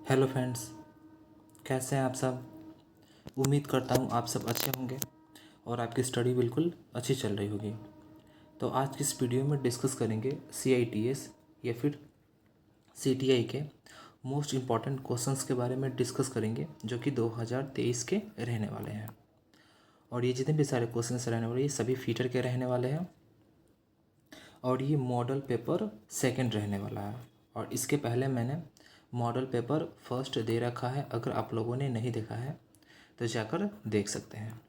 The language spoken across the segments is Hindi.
हेलो फ्रेंड्स, कैसे हैं आप सब। उम्मीद करता हूँ आप सब अच्छे होंगे और आपकी स्टडी बिल्कुल अच्छी चल रही होगी। तो आज की इस वीडियो में डिस्कस करेंगे CITS या फिर CTI के मोस्ट इम्पॉर्टेंट क्वेश्चंस के बारे में डिस्कस करेंगे, जो कि 2023 के रहने वाले हैं। और ये जितने भी सारे क्वेश्चंस रहने वाले ये सभी फीचर के रहने वाले हैं और ये मॉडल पेपर सेकंड रहने वाला है। और इसके पहले मैंने मॉडल पेपर फर्स्ट दे रखा है, अगर आप लोगों ने नहीं देखा है तो जाकर देख सकते हैं।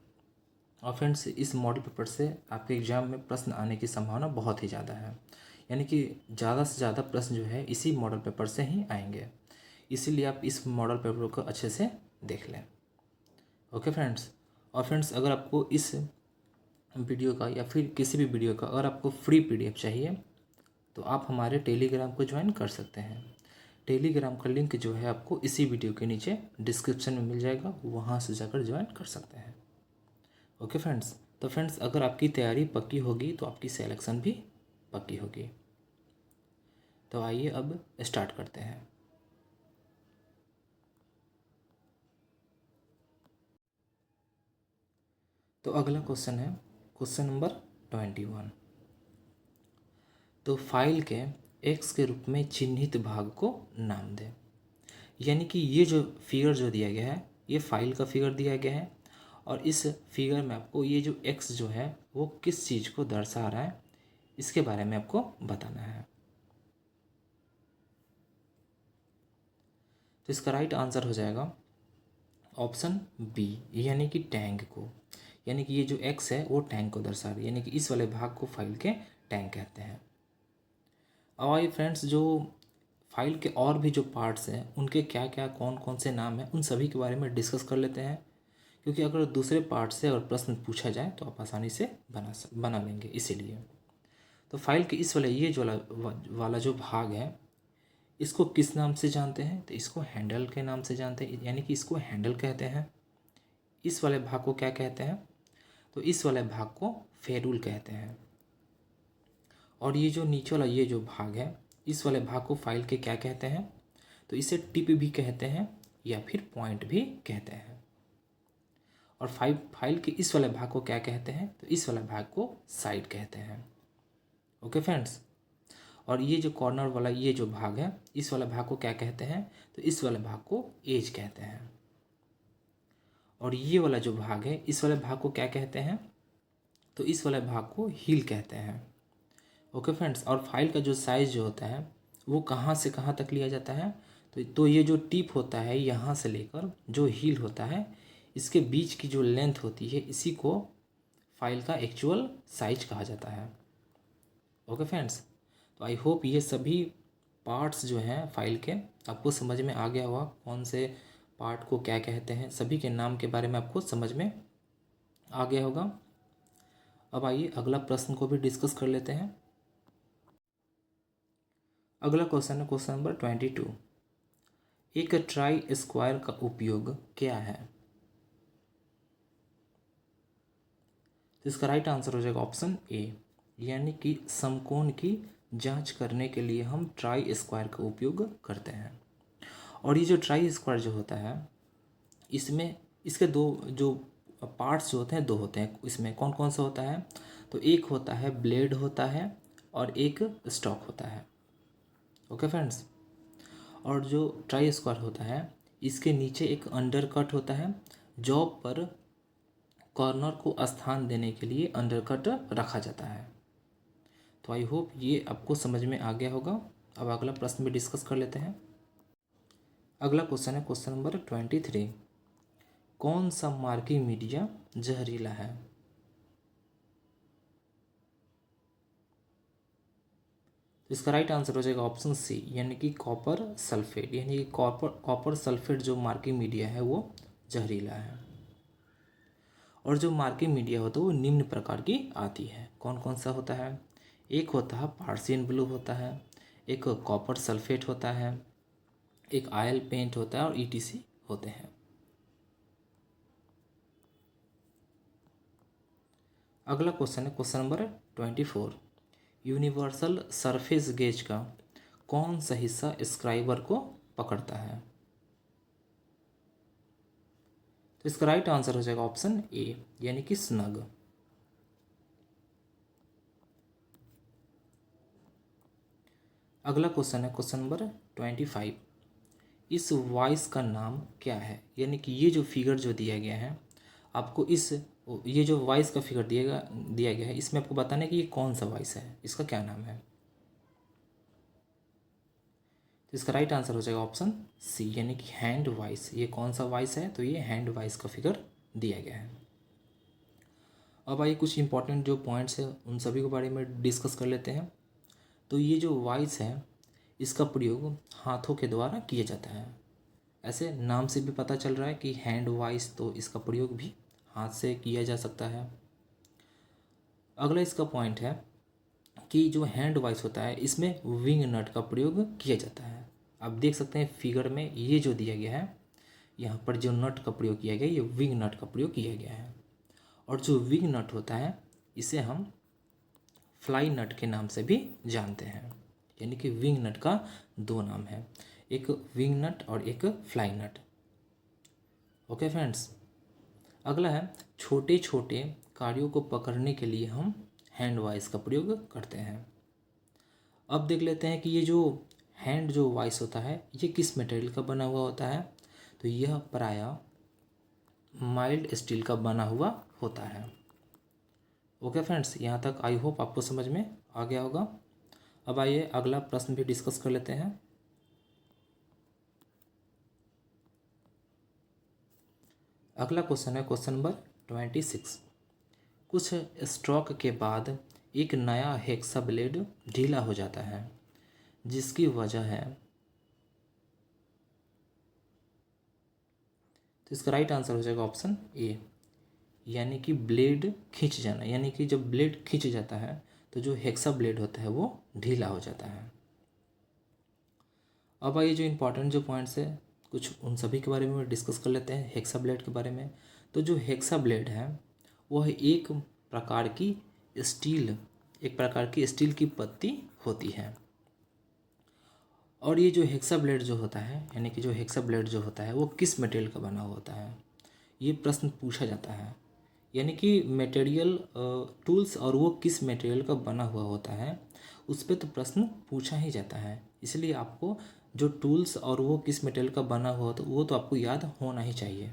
और फ्रेंड्स, इस मॉडल पेपर से आपके एग्ज़ाम में प्रश्न आने की संभावना बहुत ही ज़्यादा है, यानी कि ज़्यादा से ज़्यादा प्रश्न जो है इसी मॉडल पेपर से ही आएंगे। इसीलिए आप इस मॉडल पेपर को अच्छे से देख लें। Okay friends. और फ्रेंड्स, अगर आपको इस वीडियो का या फिर किसी भी वीडियो का अगर आपको फ्री PDF चाहिए तो आप हमारे टेलीग्राम को ज्वाइन कर सकते हैं। टेलीग्राम का लिंक जो है आपको इसी वीडियो के नीचे डिस्क्रिप्शन में मिल जाएगा, वहाँ से जाकर ज्वाइन कर सकते हैं। Okay friends. तो फ्रेंड्स, अगर आपकी तैयारी पक्की होगी तो आपकी सिलेक्शन भी पक्की होगी। तो आइए अब स्टार्ट करते हैं। तो अगला क्वेश्चन है क्वेश्चन नंबर 21। तो फाइल के x के रूप में चिन्हित भाग को नाम दें। यानी कि ये जो फिगर जो दिया गया है ये फाइल का फिगर दिया गया है और इस फिगर में आपको ये जो x जो है वो किस चीज़ को दर्शा रहा है इसके बारे में आपको बताना है। तो इसका राइट आंसर हो जाएगा ऑप्शन बी, यानी कि टैग को। यानी कि ये जो x है वो टैग को दर्शा रही है, यानी कि इस वाले भाग को फाइल के टैग कहते हैं। अब आइए फ्रेंड्स, जो फाइल के और भी जो पार्ट्स हैं उनके क्या क्या कौन कौन से नाम हैं उन सभी के बारे में डिस्कस कर लेते हैं, क्योंकि अगर दूसरे पार्ट से अगर प्रश्न पूछा जाए तो आप आसानी से बना लेंगे। इसीलिए तो फाइल के इस वाले ये जो वाला जो भाग है इसको किस नाम से जानते हैं, तो इसको हैंडल के नाम से जानते हैं, यानी कि इसको हैंडल कहते हैं। इस वाले भाग को क्या कहते हैं, तो इस वाले भाग को फेरूल कहते हैं। और ये जो नीचे वाला ये जो भाग है इस वाले भाग को फाइल के क्या कहते हैं, तो इसे टिप भी कहते हैं या फिर पॉइंट भी कहते हैं। और फाइल के इस वाले भाग को क्या कहते हैं, तो इस वाले भाग को साइड कहते हैं। Okay friends. और ये जो कॉर्नर वाला ये जो भाग है इस वाले भाग को क्या कहते हैं, तो इस वाले भाग को एज कहते हैं। और ये वाला जो भाग है इस वाले भाग को क्या कहते हैं, तो इस वाले भाग को हील कहते हैं। Okay friends. और फाइल का जो साइज़ जो होता है वो कहाँ से कहाँ तक लिया जाता है, तो ये जो टिप होता है यहाँ से लेकर जो हील होता है इसके बीच की जो लेंथ होती है इसी को फाइल का एक्चुअल साइज कहा जाता है। Okay friends. तो आई होप ये सभी पार्ट्स जो हैं फाइल के आपको समझ में आ गया होगा, कौन से पार्ट को क्या कहते हैं, सभी के नाम के बारे में आपको समझ में आ गया होगा। अब आइए अगला प्रश्न को भी डिस्कस कर लेते हैं। अगला क्वेश्चन है क्वेश्चन नंबर 22। एक ट्राई स्क्वायर का उपयोग क्या है, तो इसका राइट आंसर हो जाएगा ऑप्शन ए, यानी कि समकोण की जांच करने के लिए हम ट्राई स्क्वायर का उपयोग करते हैं। और ये जो ट्राई स्क्वायर जो होता है इसमें इसके दो जो पार्ट्स जो होते हैं दो होते हैं। इसमें कौन कौन सा होता है, तो एक होता है ब्लेड होता है और एक स्टॉक होता है। Okay friends. और जो ट्राई स्क्वायर होता है इसके नीचे एक अंडर कट होता है, जॉब पर कॉर्नर को स्थान देने के लिए अंडर कट रखा जाता है। तो आई होप ये आपको समझ में आ गया होगा। अब अगला प्रश्न भी डिस्कस कर लेते हैं। अगला क्वेश्चन है क्वेश्चन नंबर 23। कौन सा मार्किंग मीडिया जहरीला है, तो इसका राइट आंसर हो जाएगा ऑप्शन सी, यानी कि कॉपर सल्फेट। यानी कि कॉपर सल्फेट जो मार्किंग मीडिया है वो जहरीला है। और जो मार्किंग मीडिया होता है वो निम्न प्रकार की आती है। कौन कौन सा होता है, एक होता है पार्सियन ब्लू होता है, एक कॉपर सल्फेट होता है, एक ऑयल पेंट होता है और ETC होते हैं। अगला क्वेश्चन है question number 24। Universal surface gauge का कौन सा हिस्सा स्क्राइबर को पकड़ता है, तो इसका राइट आंसर हो जाएगा ऑप्शन ए, यानी कि स्नग। अगला क्वेश्चन है क्वेश्चन नंबर 25। इस वॉइस का नाम क्या है, यानी कि ये जो फिगर जो दिया गया है आपको, ये जो वॉइस का फिगर दिया गया है, इसमें आपको बताना है कि ये कौन सा वॉइस है, इसका क्या नाम है। तो इसका राइट आंसर हो जाएगा ऑप्शन सी, यानी कि हैंड वॉइस। ये कौन सा वॉइस है, तो ये हैंड वॉइस का फिगर दिया गया है। अब आइए कुछ इंपॉर्टेंट जो पॉइंट्स है उन सभी के बारे में डिस्कस कर लेते हैं। तो ये जो वॉइस है इसका प्रयोग हाथों के द्वारा किया जाता है। ऐसे नाम से भी पता चल रहा है कि हैंड वॉइस, तो इसका प्रयोग भी हाथ से किया जा सकता है। अगला इसका पॉइंट है कि जो हैंड वॉइस होता है इसमें विंग नट का प्रयोग किया जाता है। आप देख सकते हैं फिगर में ये जो दिया गया है, यहाँ पर जो नट का प्रयोग किया गया है ये विंग नट का प्रयोग किया गया है। और जो विंग नट होता है इसे हम फ्लाई नट के नाम से भी जानते हैं, यानी कि विंग नट का दो नाम है, एक विंग नट और एक फ्लाई नट। ओके फ्रेंड्स, अगला है छोटे छोटे कार्यों को पकड़ने के लिए हम हैंड वॉइस का प्रयोग करते हैं। अब देख लेते हैं कि ये जो हैंड जो वॉइस होता है ये किस मटेरियल का बना हुआ होता है। तो यह प्रायः माइल्ड स्टील का बना हुआ होता है। ओके फ्रेंड्स, यहाँ तक आई होप आपको समझ में आ गया होगा। अब आइए अगला प्रश्न भी डिस्कस कर लेते हैं। अगला क्वेश्चन है क्वेश्चन नंबर 26। कुछ स्ट्रोक के बाद एक नया हेक्सा ब्लेड ढीला हो जाता है, जिसकी वजह है। तो इसका राइट आंसर हो जाएगा ऑप्शन ए, यानी कि ब्लेड खींच जाना, यानी कि जब ब्लेड खींच जाता है तो जो हेक्सा ब्लेड होता है वो ढीला हो जाता है। अब आइए जो इम्पोर्टेंट जो पॉइंट्स है कुछ उन सभी के बारे में डिस्कस कर लेते हैं हेक्सा ब्लेड के बारे में। तो जो हेक्सा ब्लेड है वह एक प्रकार की स्टील की पत्ती होती है। और ये जो हेक्सा ब्लेड जो होता है, यानी कि जो हेक्सा ब्लेड जो होता है वो किस मटेरियल का बना हुआ होता है, ये प्रश्न पूछा जाता है। यानी कि मटेरियल टूल्स और वो किस मटेरियल का बना हुआ होता है उस पर तो प्रश्न पूछा ही जाता है। इसलिए आपको जो टूल्स और वो किस मटेरियल का बना हुआ होता है वो तो आपको याद होना ही चाहिए।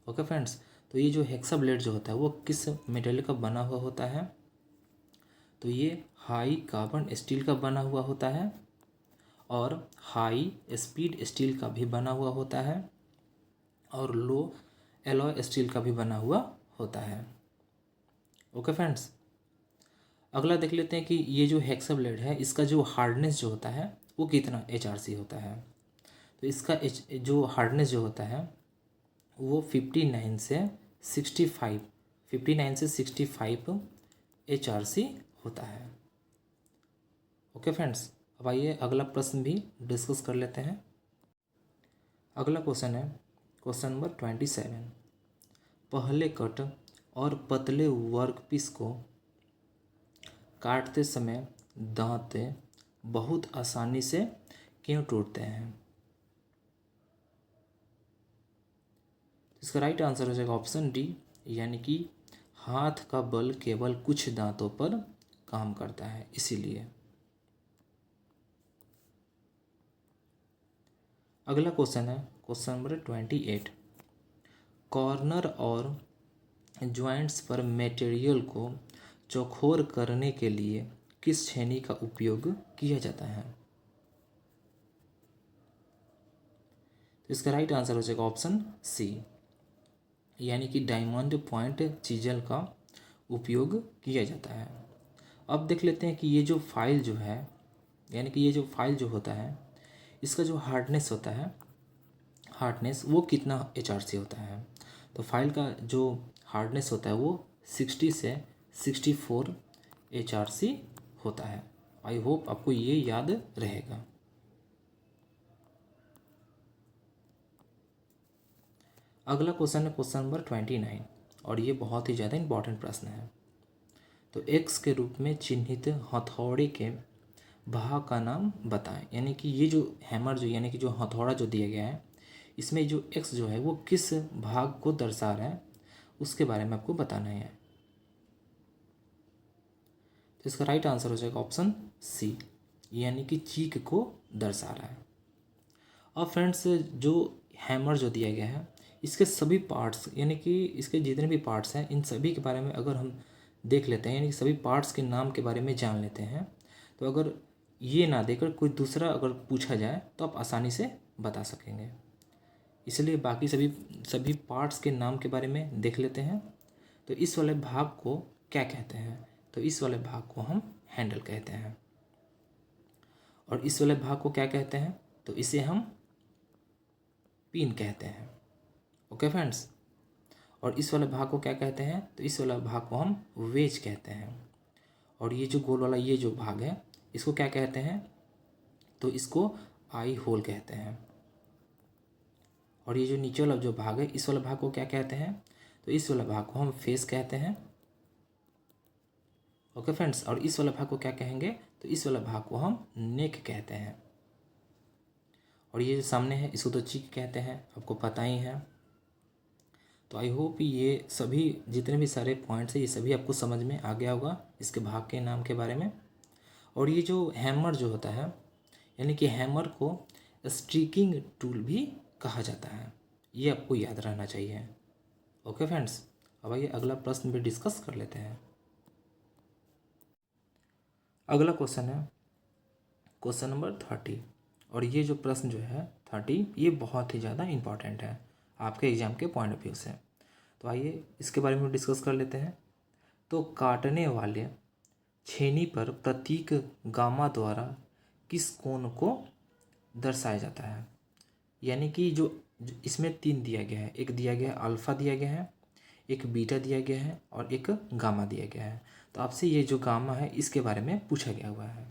ओके फ्रेंड्स, तो ये जो हेक्सा ब्लेड जो होता है वो किस मटेरियल का बना हुआ होता है, तो ये हाई कार्बन स्टील का बना हुआ होता है और हाई स्पीड स्टील का भी बना हुआ होता है और लो एलॉय स्टील का भी बना हुआ होता है। ओके फ्रेंड्स, अगला देख लेते हैं कि ये जो हेक्सा ब्लेड है इसका जो हार्डनेस जो होता है वो कितना HRC होता है। तो इसका जो हार्डनेस जो होता है वो 59 से 65 HRC होता है। ओके फ्रेंड्स, अब आइए अगला प्रश्न भी डिस्कस कर लेते हैं। अगला क्वेश्चन है क्वेश्चन नंबर 27। पहले कट और पतले वर्कपीस को काटते समय दांते बहुत आसानी से क्यों टूटते हैं। इसका राइट आंसर हो जाएगा ऑप्शन डी, यानी कि हाथ का बल केवल कुछ दांतों पर काम करता है इसीलिए। अगला क्वेश्चन है क्वेश्चन नंबर 28। कॉर्नर और जॉइंट्स पर मटेरियल को चौकोर करने के लिए किस छेनी का उपयोग किया जाता है। तो इसका राइट आंसर हो जाएगा ऑप्शन सी, यानी कि डायमंड पॉइंट चीजल का उपयोग किया जाता है। अब देख लेते हैं कि ये जो फाइल जो है, यानी कि ये जो फाइल जो होता है इसका जो हार्डनेस होता है, हार्डनेस वो कितना HRC होता है। तो फाइल का जो हार्डनेस होता है वो 60 से 64 HRC होता है। आई होप आपको ये याद रहेगा। अगला क्वेश्चन है क्वेश्चन नंबर 29 और ये बहुत ही ज़्यादा इंपॉर्टेंट प्रश्न है। तो एक्स के रूप में चिन्हित हथौड़े के भाग का नाम बताएं, यानी कि ये जो हैमर जो यानी कि जो हथौड़ा जो दिया गया है इसमें जो एक्स जो है वो किस भाग को दर्शा रहा है उसके बारे में आपको बताना है। तो इसका राइट आंसर हो जाएगा ऑप्शन सी, यानी कि चीक को दर्शा रहा है। अब फ्रेंड्स जो हैमर जो दिया गया है इसके सभी पार्ट्स यानी कि इसके जितने भी पार्ट्स हैं इन सभी के बारे में अगर हम देख लेते हैं, यानी कि सभी पार्ट्स के नाम के बारे में जान लेते हैं, तो अगर ये ना देकर कोई दूसरा अगर पूछा जाए तो आप आसानी से बता सकेंगे। इसलिए बाकी सभी सभी पार्ट्स के नाम के बारे में देख लेते हैं। तो इस वाले भाग को क्या कहते हैं? तो इस वाले भाग को हम हैंडल कहते हैं। और इस वाले भाग को क्या कहते हैं? तो इसे हम पिन कहते हैं। Okay friends. और इस वाले भाग को क्या कहते हैं? तो इस वाले भाग को हम वेज कहते हैं। और ये जो गोल वाला ये जो भाग है इसको क्या कहते हैं? तो इसको आई होल कहते हैं। और ये जो नीचे वाला जो भाग है इस वाले भाग को क्या कहते हैं? तो इस वाले भाग को हम फेस कहते हैं। Okay friends. और इस वाले भाग को क्या कहेंगे? तो इस वाले भाग को हम नेक कहते हैं। और ये जो सामने है इसको तो चीक कहते हैं, आपको पता ही है। तो आई होप ये सभी जितने भी सारे पॉइंट्स हैं ये सभी आपको समझ में आ गया होगा इसके भाग के नाम के बारे में। और ये जो हैमर जो होता है यानी कि हैमर को स्ट्रीकिंग टूल भी कहा जाता है, ये आपको याद रहना चाहिए। Okay friends. अब आइए अगला प्रश्न भी डिस्कस कर लेते हैं। अगला क्वेश्चन है क्वेश्चन नंबर 30। और ये जो प्रश्न जो है 30 ये बहुत ही ज़्यादा इम्पॉर्टेंट है आपके एग्जाम के पॉइंट ऑफ व्यू से। तो आइए इसके बारे में डिस्कस कर लेते हैं। तो काटने वाले छेनी पर प्रतीक गामा द्वारा किस कोण को दर्शाया जाता है? यानी कि जो इसमें 3 दिया गया है, एक दिया गया है अल्फ़ा दिया गया है, एक बीटा दिया गया है और एक गामा दिया गया है। तो आपसे ये जो गामा है इसके बारे में पूछा गया हुआ है।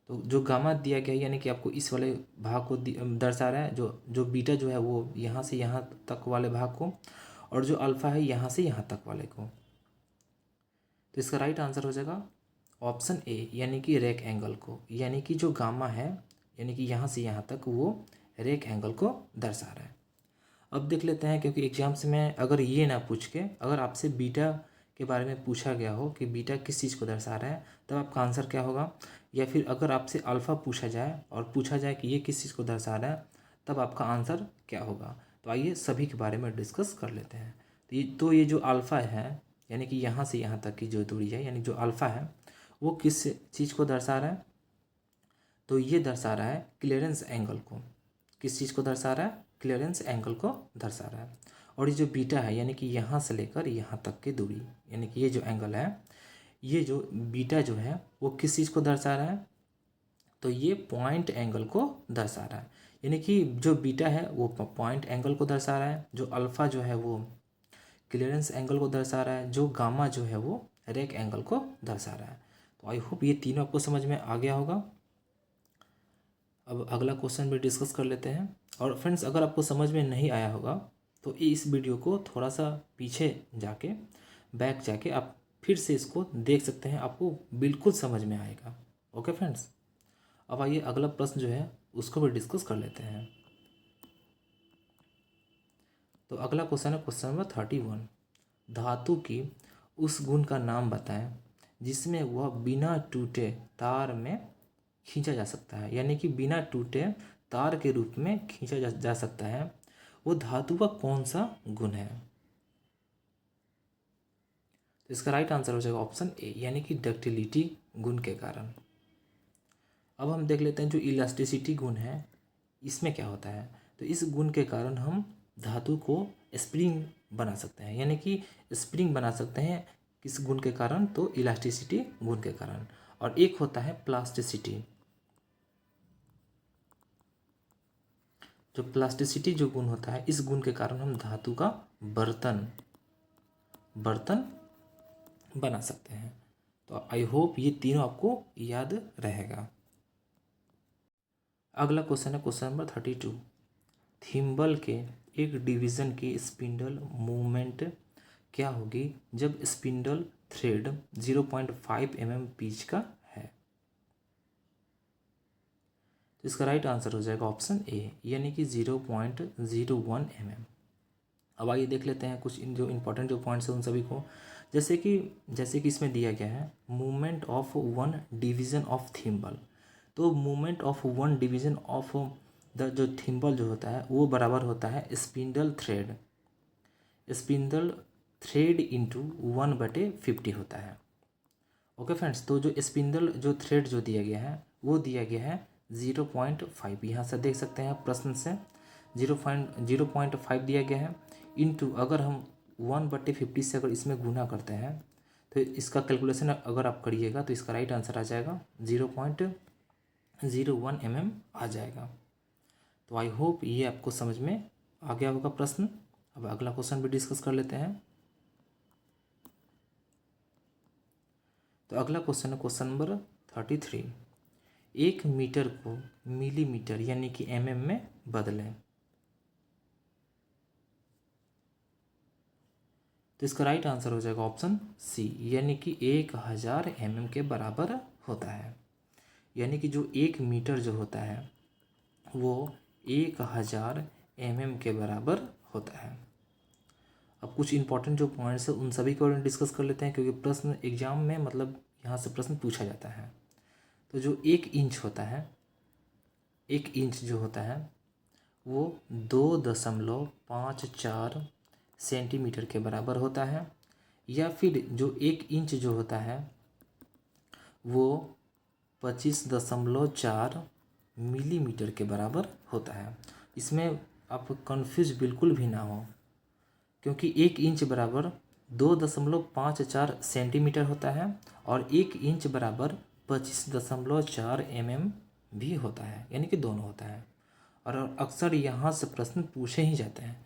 तो जो गामा दिया गया है यानी कि आपको इस वाले भाग को दर्शा रहा है, जो बीटा जो है वो यहाँ से यहाँ तक वाले भाग को, और जो अल्फ़ा है यहाँ से यहाँ तक वाले को। तो इसका राइट आंसर हो जाएगा ऑप्शन ए, यानी कि रेक एंगल को। यानी कि जो गामा है यानी कि यहाँ से यहाँ तक वो रेक एंगल को दर्शा रहा है। अब देख लेते हैं, क्योंकि एग्जाम्स में अगर ये ना पूछ के अगर आपसे बीटा के बारे में पूछा गया हो कि बीटा किस चीज़ को दर्शा रहा है तब आपका आंसर क्या होगा, या फिर अगर आपसे अल्फ़ा पूछा जाए और पूछा जाए कि ये किस चीज़ को दर्शा रहा है तब आपका आंसर क्या होगा। तो आइए सभी के बारे में डिस्कस कर लेते हैं। तो ये जो अल्फ़ा है यानी कि यहाँ से यहाँ तक की जो दूरी है यानी जो अल्फ़ा है वो किस चीज़ को दर्शा रहा है? तो ये दर्शा रहा है क्लियरेंस एंगल को। किस चीज़ को दर्शा रहा है? क्लियरेंस एंगल को दर्शा रहा है। और ये जो बीटा है यानी कि यहाँ से लेकर यहाँ तक की दूरी यानी कि ये जो एंगल है, ये जो बीटा जो है वो किस चीज़ को दर्शा रहा है? तो ये पॉइंट एंगल को दर्शा रहा है। यानी कि जो बीटा है वो पॉइंट एंगल को दर्शा रहा है, जो अल्फ़ा जो है वो क्लियरेंस एंगल को दर्शा रहा है, जो गामा जो है वो रेक एंगल को दर्शा रहा है। तो आई होप ये तीनों आपको समझ में आ गया होगा। अब अगला क्वेश्चन भी डिस्कस कर लेते हैं। और फ्रेंड्स अगर आपको समझ में नहीं आया होगा तो इस वीडियो को थोड़ा सा पीछे जाके बैक जाके आप फिर से इसको देख सकते हैं, आपको बिल्कुल समझ में आएगा। Okay friends. अब आइए अगला प्रश्न जो है उसको भी डिस्कस कर लेते हैं। तो अगला क्वेश्चन है क्वेश्चन नंबर 31। धातु की उस गुण का नाम बताएं जिसमें वह बिना टूटे तार में खींचा जा सकता है। यानी कि बिना टूटे तार के रूप में खींचा जा सकता है, वो धातु का कौन सा गुण है? तो इसका राइट आंसर हो जाएगा ऑप्शन ए, यानी कि डक्टिलिटी गुण के कारण। अब हम देख लेते हैं जो इलास्टिसिटी गुण है इसमें क्या होता है। तो इस गुण के कारण हम धातु को स्प्रिंग बना सकते हैं, यानी कि स्प्रिंग बना सकते हैं किस गुण के कारण? तो इलास्टिसिटी गुण के कारण। और एक होता है प्लास्टिसिटी। जो प्लास्टिसिटी जो गुण होता है इस गुण के कारण हम धातु का बर्तन बना सकते हैं। तो आई होप ये तीनों आपको याद रहेगा। अगला क्वेश्चन है क्वेश्चन नंबर 32। थिम्बल के एक डिवीज़न की स्पिंडल मूवमेंट क्या होगी जब स्पिंडल थ्रेड 0.5 mm पिच का है? इसका राइट आंसर हो जाएगा ऑप्शन ए, यानी कि 0.01 mm। अब आइए देख लेते हैं कुछ जो इंपॉर्टेंट जो पॉइंट्स हैं उन सभी को। जैसे कि इसमें दिया गया है movement of one division of thimble. तो movement of one division of the जो थिम्बल जो होता है वो बराबर होता है स्पिंडल थ्रेड इंटू 1/50 होता है। ओके फ्रेंड्स, तो जो स्पिंडल जो थ्रेड जो दिया गया है वो दिया गया है 0.5। यहाँ से देख सकते हैं प्रश्न से 0.5 दिया गया है इंटू अगर हम 1/50 से अगर इसमें गुना करते हैं तो इसका कैलकुलेशन अगर आप करिएगा तो इसका राइट आंसर आ जाएगा 0.01 mm आ जाएगा। तो आई होप ये आपको समझ में आ गया होगा प्रश्न। अब अगला क्वेश्चन भी डिस्कस कर लेते हैं। तो अगला क्वेश्चन है क्वेश्चन नंबर 33। 1 मीटर को मिलीमीटर यानी कि mm में बदलें। तो इसका राइट आंसर हो जाएगा ऑप्शन सी, यानी कि 1000 mm के बराबर होता है। यानी कि जो 1 मीटर जो होता है वो 1000 mm के बराबर होता है। अब कुछ इंपॉर्टेंट जो पॉइंट्स है उन सभी को डिस्कस कर लेते हैं, क्योंकि प्रश्न एग्जाम में मतलब यहाँ से प्रश्न पूछा जाता है। तो जो 1 इंच होता है, 1 इंच जो होता है वो 2.54 सेंटीमीटर के बराबर होता है, या फिर जो 1 इंच जो होता है वो 25.4 मिलीमीटर के बराबर होता है। इसमें आप कंफ्यूज बिल्कुल भी ना हो, क्योंकि 1 इंच बराबर 2.54 सेंटीमीटर होता है और 1 इंच बराबर 25.4 mm भी होता है, यानी कि दोनों होता है। और अक्सर यहाँ से प्रश्न पूछे ही जाते हैं।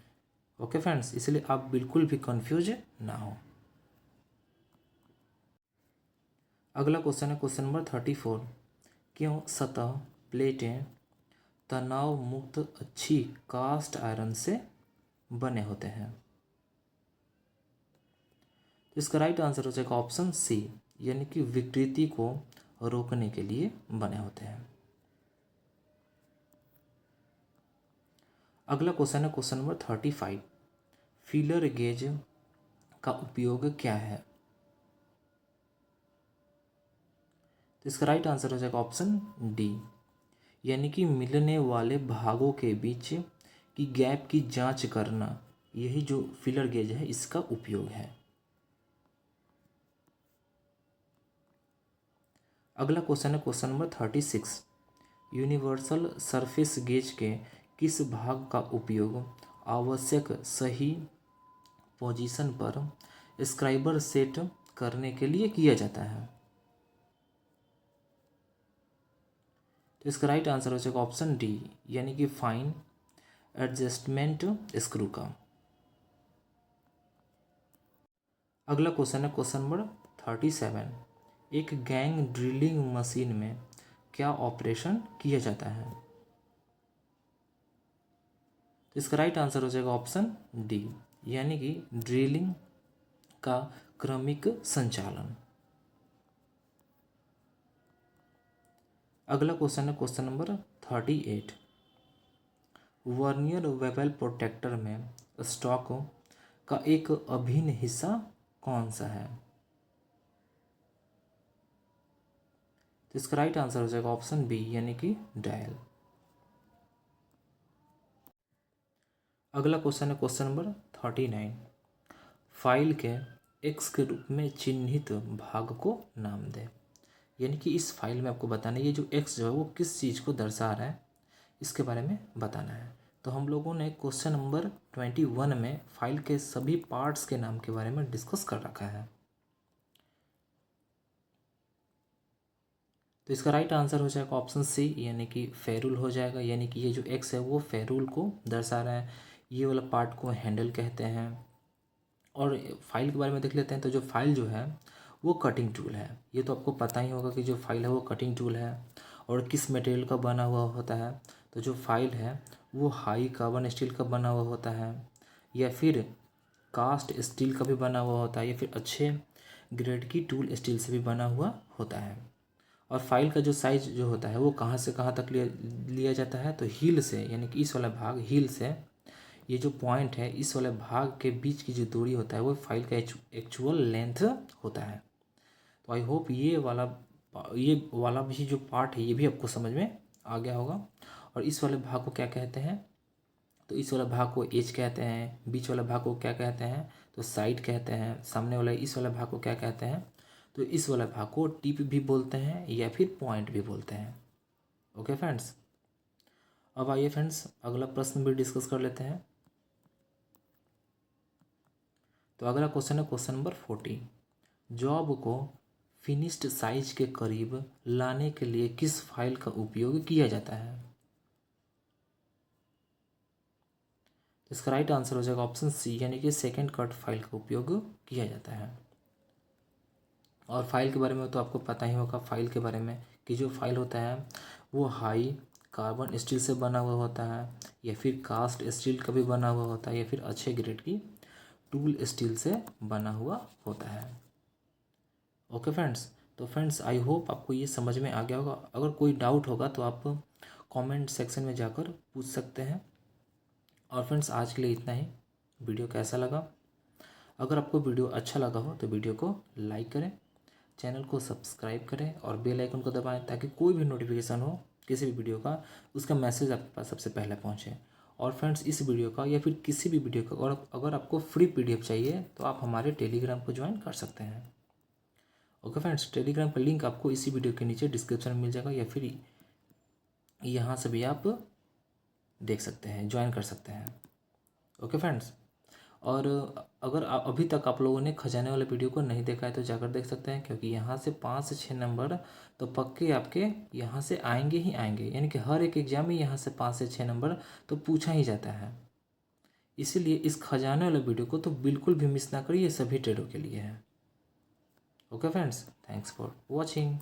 ओके फ्रेंड्स, इसलिए आप बिल्कुल भी कंफ्यूज ना हो। अगला क्वेश्चन है क्वेश्चन नंबर 34। क्यों सतह प्लेटें तनाव मुक्त अच्छी कास्ट आयरन से बने होते हैं? तो इसका राइट आंसर हो जाएगा ऑप्शन सी, यानी कि विकृति को रोकने के लिए बने होते हैं। अगला क्वेश्चन है क्वेश्चन नंबर 35। फीलर गेज का उपयोग क्या है? तो इसका राइट आंसर हो जाएगा ऑप्शन डी, यानी कि मिलने वाले भागों के बीच की गैप की जांच करना, यही जो फीलर गेज है इसका उपयोग है। अगला क्वेश्चन है question number 36। Universal surface gauge के किस भाग का उपयोग आवश्यक सही पोजीशन पर स्क्राइबर सेट करने के लिए किया जाता है? तो इसका राइट आंसर हो जाएगा ऑप्शन डी, यानी कि फाइन एडजस्टमेंट स्क्रू का। अगला क्वेश्चन है क्वेश्चन नंबर 37। एक गैंग ड्रिलिंग मशीन में क्या ऑपरेशन किया जाता है? तो इसका राइट आंसर हो जाएगा ऑप्शन डी, यानी कि ड्रिलिंग का क्रमिक संचालन। अगला क्वेश्चन है question number 38। Vernier bevel protector में स्टॉक का एक अभिन्न हिस्सा कौन सा है? तो इसका राइट आंसर हो जाएगा ऑप्शन बी, यानी कि डायल। अगला क्वेश्चन है क्वेश्चन नंबर 39। फाइल के एक्स के रूप में चिन्हित भाग को नाम दे। यानी कि इस फाइल में आपको बताना है ये जो एक्स जो है वो किस चीज़ को दर्शा रहा है, इसके बारे में बताना है। तो हम लोगों ने क्वेश्चन नंबर 21 में फाइल के सभी पार्ट्स के नाम के बारे में डिस्कस कर रखा है। तो इसका राइट आंसर हो जाएगा ऑप्शन सी, यानी कि फेरूल हो जाएगा। यानी कि ये जो एक्स है वो फेरूल को दर्शा रहा है। ये वाला पार्ट को हैंडल कहते हैं। और फाइल के बारे में देख लेते हैं। तो जो फाइल जो है वो कटिंग टूल है। ये तो आपको पता ही होगा कि जो फाइल है वो कटिंग टूल है और किस मटेरियल का बना हुआ होता है। तो जो फाइल है वो हाई कार्बन स्टील का बना हुआ होता है, या फिर कास्ट स्टील का भी बना हुआ होता है, या फिर अच्छे ग्रेड की टूल स्टील से भी बना हुआ होता है। और फाइल का जो साइज जो होता है वो कहाँ से कहाँ तक लिया जाता है, तो हील से, यानी कि इस वाला भाग हील से, ये जो पॉइंट है इस वाले भाग के बीच की जो दूरी होता है वो फाइल का एक्चुअल लेंथ होता है। तो आई होप ये वाला भी जो पार्ट है ये भी आपको समझ में आ गया होगा। और इस वाले भाग को क्या कहते हैं, तो इस वाले भाग को एज कहते हैं, बीच वाले भाग को क्या कहते हैं, तो साइड कहते हैं, सामने वाला इस वाले भाग को क्या कहते हैं, तो इस वाले भाग को टिप भी बोलते हैं या फिर पॉइंट भी बोलते हैं। ओके फ्रेंड्स, अब आइए फ्रेंड्स अगला प्रश्न भी डिस्कस कर लेते हैं। तो अगला क्वेश्चन है क्वेश्चन नंबर 14। जॉब को फिनिश्ड साइज के करीब लाने के लिए किस फाइल का उपयोग किया जाता है। इसका राइट आंसर हो जाएगा ऑप्शन सी, यानी कि सेकेंड कट फाइल का उपयोग किया जाता है। और फाइल के बारे में तो आपको पता ही होगा, फाइल के बारे में कि जो फाइल होता है वो हाई कार्बन स्टील से बना हुआ होता है, या फिर कास्ट स्टील का भी बना हुआ होता है, या फिर अच्छे ग्रेड की टूल स्टील से बना हुआ होता है। ओके फ्रेंड्स, तो फ्रेंड्स आई होप आपको ये समझ में आ गया होगा। अगर कोई डाउट होगा तो आप कमेंट सेक्शन में जाकर पूछ सकते हैं। और फ्रेंड्स आज के लिए इतना ही। वीडियो कैसा लगा, अगर आपको वीडियो अच्छा लगा हो तो वीडियो को लाइक करें, चैनल को सब्सक्राइब करें और बेल आइकन को दबाएं, ताकि कोई भी नोटिफिकेशन हो किसी भी वीडियो का उसका मैसेज आपके पास सबसे पहले पहुंचे। और फ्रेंड्स इस वीडियो का या फिर किसी भी वीडियो का अगर आपको फ्री PDF चाहिए तो आप हमारे टेलीग्राम को ज्वाइन कर सकते हैं। ओके फ्रेंड्स, टेलीग्राम का लिंक आपको इसी वीडियो के नीचे डिस्क्रिप्शन में मिल जाएगा, या फिर यहाँ से भी आप देख सकते हैं, ज्वाइन कर सकते हैं। ओके फ्रेंड्स, और अगर अभी तक आप लोगों ने खजाने वाले वीडियो को नहीं देखा है तो जाकर देख सकते हैं, क्योंकि यहाँ से 5 से 6 नंबर तो पक्के आपके यहाँ से आएंगे ही आएंगे, यानी कि हर एक एग्जाम में यहाँ से 5 से 6 नंबर तो पूछा ही जाता है। इसीलिए इस खजाने वाले वीडियो को तो बिल्कुल भी मिस ना करिए, सभी ट्रेडों के लिए है। Okay friends, thanks for watching.